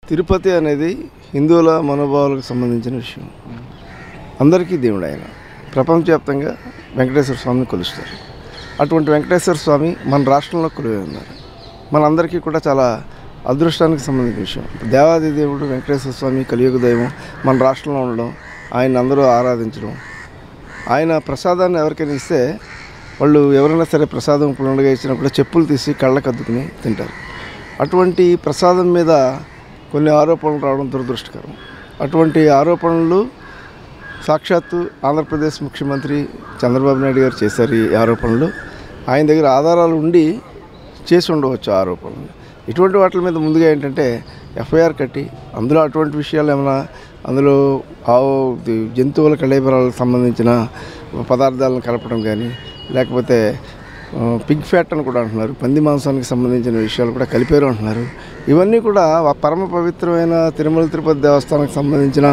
తిరుపతి అనేది హిందువుల మనోభావాలకు సంబంధించిన విషయం. అందరికీ దేవుడు ఆయన. ప్రపంచవ్యాప్తంగా వెంకటేశ్వర స్వామిని కొలుస్తారు. అటువంటి వెంకటేశ్వర స్వామి మన రాష్ట్రంలో కొలువై ఉన్నారు. మనందరికీ కూడా చాలా అదృష్టానికి సంబంధించిన విషయం. దేవాది దేవుడు వెంకటేశ్వర స్వామి కలియుగ దైవం మన రాష్ట్రంలో ఉండడం, ఆయన అందరూ ఆరాధించడం, ఆయన ప్రసాదాన్ని ఎవరికైనా ఇస్తే వాళ్ళు ఎవరైనా సరే ప్రసాదం పుండగా ఇచ్చినప్పుడు చెప్పులు తీసి కళ్ళకు అద్దుకుని తింటారు. అటువంటి ప్రసాదం మీద కొన్ని ఆరోపణలు రావడం దురదృష్టకరం. అటువంటి ఆరోపణలు సాక్షాత్తు ఆంధ్రప్రదేశ్ ముఖ్యమంత్రి చంద్రబాబు నాయుడు గారు చేశారు. ఈ ఆరోపణలు ఆయన దగ్గర ఆధారాలు ఉండి చేసి ఉండవచ్చు ఆరోపణలు. ఇటువంటి వాటి మీద ముందుగా ఏంటంటే ఎఫ్ఐఆర్ కట్టి అందులో అటువంటి విషయాలు ఏమైనా అందులో జంతువుల కళేబరాలకు సంబంధించిన పదార్థాలను కలపడం కానీ, లేకపోతే పిగ్ ఫ్యాట్ అని కూడా అంటున్నారు, పంది మాంసానికి సంబంధించిన విషయాలు కూడా కలిపారు అంటున్నారు. ఇవన్నీ కూడా పరమ పవిత్రమైన తిరుమల తిరుపతి దేవస్థానానికి సంబంధించిన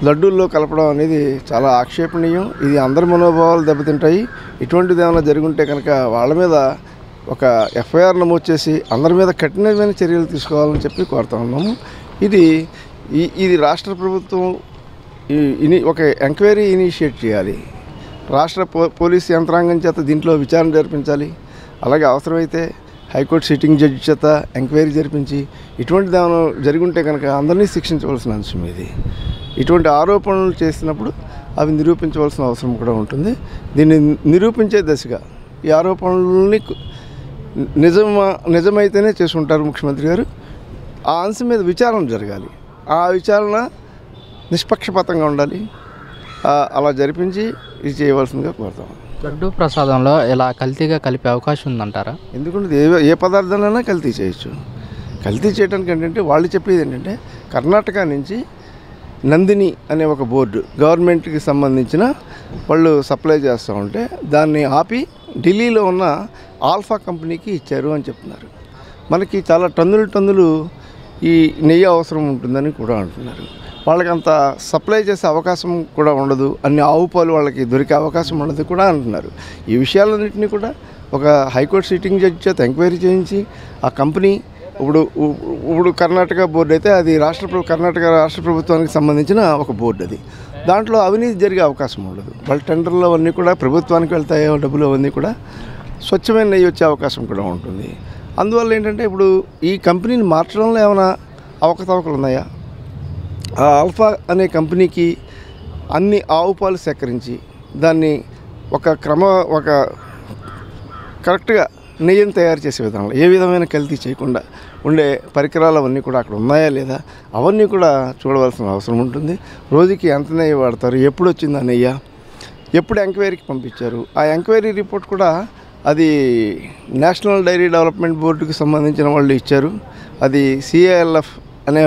లడ్డూల్లో కలపడం అనేది చాలా ఆక్షేపణీయం. ఇది అందరి మనోభావాలు దెబ్బతింటాయి. ఇటువంటిది ఏమైనా జరుగుంటే కనుక వాళ్ళ మీద ఒక ఎఫ్ఐఆర్ నమోదు చేసి అందరి మీద కఠినమైన చర్యలు తీసుకోవాలని చెప్పి కోరుతా ఉన్నాము. ఇది రాష్ట్ర ప్రభుత్వం ఒక ఎంక్వైరీ ఇనిషియేట్ చేయాలి. రాష్ట్ర పోలీసు యంత్రాంగం చేత దీంట్లో విచారణ జరిపించాలి. అలాగే అవసరమైతే హైకోర్టు సిట్టింగ్ జడ్జి చేత ఎంక్వైరీ జరిపించి ఇటువంటిది ఏమైనా జరుగుంటే కనుక అందరినీ శిక్షించవలసిన అంశం ఇది. ఇటువంటి ఆరోపణలు చేసినప్పుడు అవి నిరూపించవలసిన అవసరం కూడా ఉంటుంది. దీన్ని నిరూపించే దశగా ఈ ఆరోపణలని నిజమైతేనే చేసుకుంటారు ముఖ్యమంత్రి గారు. ఆ అంశం మీద విచారణ జరగాలి. ఆ విచారణ నిష్పక్షపాతంగా ఉండాలి. అలా జరిపించి ఇది చేయవలసిందిగా కోరుతాం. లడ్డు ప్రసాదంలో ఇలా కల్తీగా కలిపే అవకాశం ఉందంటారా? ఎందుకంటే ఏ పదార్థాలైనా కల్తీ చేయొచ్చు. కల్తీ చేయడానికి ఏంటంటే వాళ్ళు చెప్పేది ఏంటంటే కర్ణాటక నుంచి నందిని అనే ఒక బోర్డు గవర్నమెంట్కి సంబంధించిన వాళ్ళు సప్లై చేస్తూ ఉంటే దాన్ని ఆపి ఢిల్లీలో ఉన్న ఆల్ఫా కంపెనీకి ఇచ్చారు అని చెప్తున్నారు. మనకి చాలా టన్నులు ఈ నెయ్యి అవసరం ఉంటుందని కూడా అంటున్నారు. వాళ్ళకి అంత సప్లై చేసే అవకాశం కూడా ఉండదు, అన్ని ఆవు పాలు వాళ్ళకి దొరికే అవకాశం ఉండదు కూడా అంటున్నారు. ఈ విషయాలన్నింటినీ కూడా ఒక హైకోర్టు సిట్టింగ్ జడ్జి చేత ఎంక్వైరీ చేయించి ఆ కంపెనీ ఇప్పుడు కర్ణాటక బోర్డు అయితే అది కర్ణాటక రాష్ట్ర ప్రభుత్వానికి సంబంధించిన ఒక బోర్డు. అది దాంట్లో అవినీతి జరిగే అవకాశం ఉండదు. వాళ్ళ టెండర్లు అవన్నీ కూడా ప్రభుత్వానికి వెళ్తాయి. డబ్బులు అవన్నీ కూడా స్వచ్ఛమైన నెయ్యి వచ్చే అవకాశం కూడా ఉంటుంది. అందువల్ల ఏంటంటే ఇప్పుడు ఈ కంపెనీని మార్చడంలో ఏమైనా అవకతవకలు ఉన్నాయా? ఆ ఆల్ఫా అనే కంపెనీకి అన్ని ఆవు పాలు సేకరించి దాన్ని ఒక కరెక్ట్గా నెయ్యిని తయారు చేసే విధానంలో ఏ విధమైన కల్తీ చేయకుండా ఉండే పరికరాలు అవన్నీ కూడా అక్కడ ఉన్నాయా లేదా అవన్నీ కూడా చూడవలసిన అవసరం ఉంటుంది. రోజుకి ఎంత నెయ్యి వాడతారు, ఎప్పుడు వచ్చింది ఆ నెయ్యి, ఎప్పుడు ఎంక్వైరీకి పంపించారు, ఆ ఎంక్వైరీ రిపోర్ట్ కూడా అది నేషనల్ డైరీ డెవలప్మెంట్ బోర్డుకి సంబంధించిన వాళ్ళు ఇచ్చారు. అది CALF అనే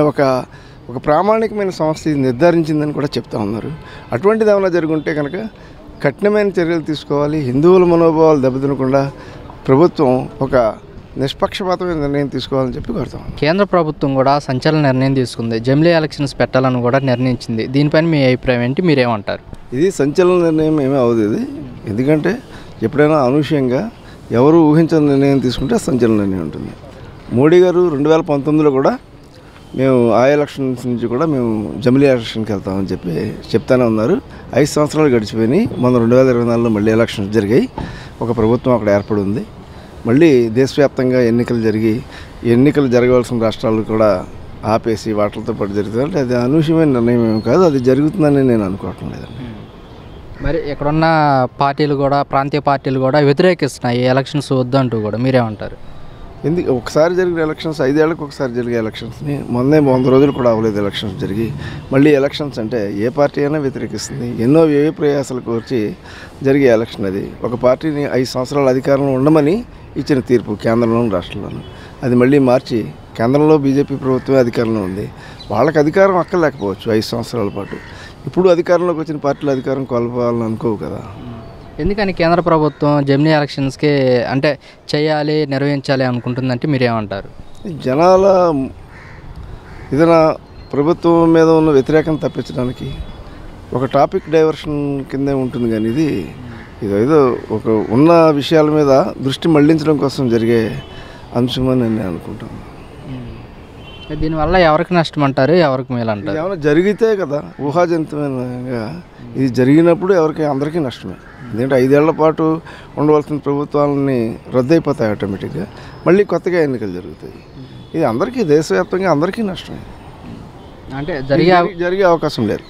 ఒక ప్రామాణికమైన సంస్థ నిర్ధారించిందని కూడా చెప్తా ఉన్నారు. అటువంటిది ఏమైనా జరుగుంటే కనుక కఠినమైన చర్యలు తీసుకోవాలి. హిందువుల మనోభావాలు దెబ్బతినకుండా ప్రభుత్వం ఒక నిష్పక్షపాతమైన నిర్ణయం తీసుకోవాలని చెప్పి కోరుతాం. కేంద్ర ప్రభుత్వం కూడా సంచలన నిర్ణయం తీసుకుంది. జమిలీ ఎలక్షన్స్ పెట్టాలని కూడా నిర్ణయించింది. దీనిపైన మీ అభిప్రాయం ఏంటి? మీరేమంటారు? ఇది సంచలన నిర్ణయం ఏమీ అవ్వదు. ఇది ఎందుకంటే ఎప్పుడైనా అనూహ్యంగా ఎవరు ఊహించని నిర్ణయం తీసుకుంటే సంచలన నిర్ణయం ఉంటుంది. మోడీ గారు 2019లో కూడా మేము ఆ ఎలక్షన్స్ నుంచి కూడా మేము జమిలీ ఎలక్షన్కి వెళ్తామని చెప్పి చెప్తానే ఉన్నారు. 5 సంవత్సరాలు గడిచిపోయినాయి. మన 2024లో మళ్ళీ ఎలక్షన్స్ జరిగాయి. ఒక ప్రభుత్వం అక్కడ ఏర్పడి ఉంది. మళ్ళీ దేశవ్యాప్తంగా ఎన్నికలు జరగవలసిన రాష్ట్రాలు కూడా ఆపేసి వాటితో పాటు జరుగుతుంది. అంటే అది అనూహ్యమైన నిర్ణయం ఏమి కాదు, అది జరుగుతుందని నేను అనుకోవటం లేదండి. మరి ఇక్కడున్న పార్టీలు కూడా ప్రాంతీయ పార్టీలు కూడా వ్యతిరేకిస్తున్నాయి ఎలక్షన్స్ వద్దంటూ కూడా. మీరేమంటారు? ఎందుకు ఒకసారి జరిగిన ఎలక్షన్స్ 5 ఏళ్ళకి ఒకసారి జరిగే ఎలక్షన్స్ని మొన్నే 100 రోజులు కూడా అవ్వలేదు ఎలక్షన్స్ జరిగి. మళ్ళీ ఎలక్షన్స్ అంటే ఏ పార్టీ అయినా వ్యతిరేకిస్తుంది. ఎన్నో వ్యయ ప్రయాసాలకు వచ్చి జరిగే ఎలక్షన్ అది. ఒక పార్టీని 5 సంవత్సరాల అధికారంలో ఉండమని ఇచ్చిన తీర్పు కేంద్రంలోను రాష్ట్రంలోను. అది మళ్ళీ మార్చి కేంద్రంలో బీజేపీ ప్రభుత్వమే అధికారంలో ఉంది. వాళ్ళకి అధికారం అక్కర్లేకపోవచ్చు 5 సంవత్సరాల పాటు. ఇప్పుడు అధికారంలోకి వచ్చిన పార్టీలు అధికారం కోల్పోవాలని అనుకోవు కదా. ఎందుకని కేంద్ర ప్రభుత్వం జమిలీ ఎలక్షన్స్కి అంటే చేయాలి, నిర్వహించాలి అనుకుంటుందంటే మీరేమంటారు? జనాల ఏదైనా ప్రభుత్వం మీద ఉన్న వ్యతిరేకం తప్పించడానికి ఒక టాపిక్ డైవర్షన్ కిందే ఉంటుంది. కానీ ఇదేదో ఒక ఉన్న విషయాల మీద దృష్టి మళ్లించడం కోసం జరిగే అంశమని నేను అనుకుంటాను. దీనివల్ల ఎవరికి నష్టం అంటారు, ఎవరికి మేలు అంటారు? ఏమైనా జరిగితే కదా, ఊహాజనితమైనగా ఇది జరిగినప్పుడు అందరికీ నష్టమే. ఎందుకంటే 5 ఏళ్ల పాటు ఉండవలసిన ప్రభుత్వాలని రద్దయిపోతాయి ఆటోమేటిక్గా, మళ్ళీ కొత్తగా ఎన్నికలు జరుగుతాయి. ఇది అందరికీ, దేశవ్యాప్తంగా అందరికీ నష్టమే. అంటే జరిగే అవకాశం లేదు.